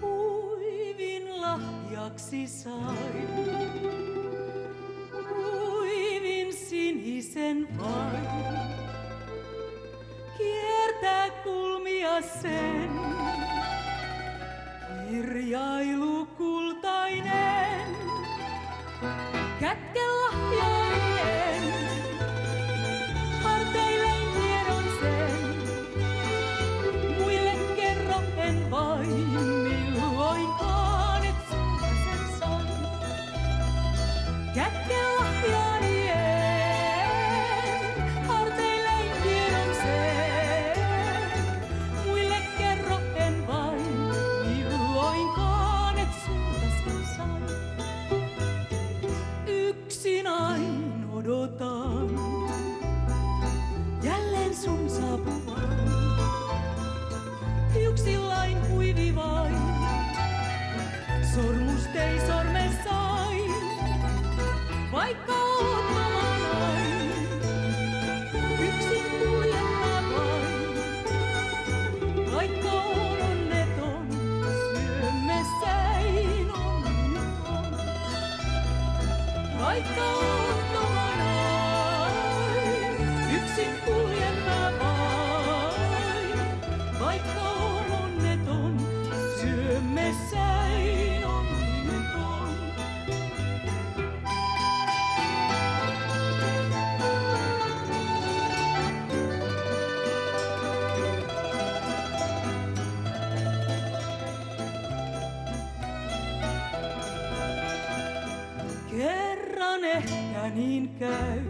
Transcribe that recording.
Huivin lahjaksi sain, huivin sinisen vain. Kiertää kulmia sen, kirjailu kultainen. Kätke lahjainen, harteillein tiedon sen. Muille kerro en vain, milloinkaan et sulta sen sain. Kätke lahjainen, harteillein tiedon sen. Muille kerro en vain, milloinkaan et sulta sen sain. Yksin ain odotan, jälleen sun saapuvan. Hiuksillain huivi vain, sormustei sormessain, vaikka oot valain. Yksin kuljen mä vain, vaikka oon onneton, syömessäin onneton. Vaikka oot valain, yksin kuljen mä vain, vaikka oon onneton, syömessäin onneton. Kerran ehkä niin käy,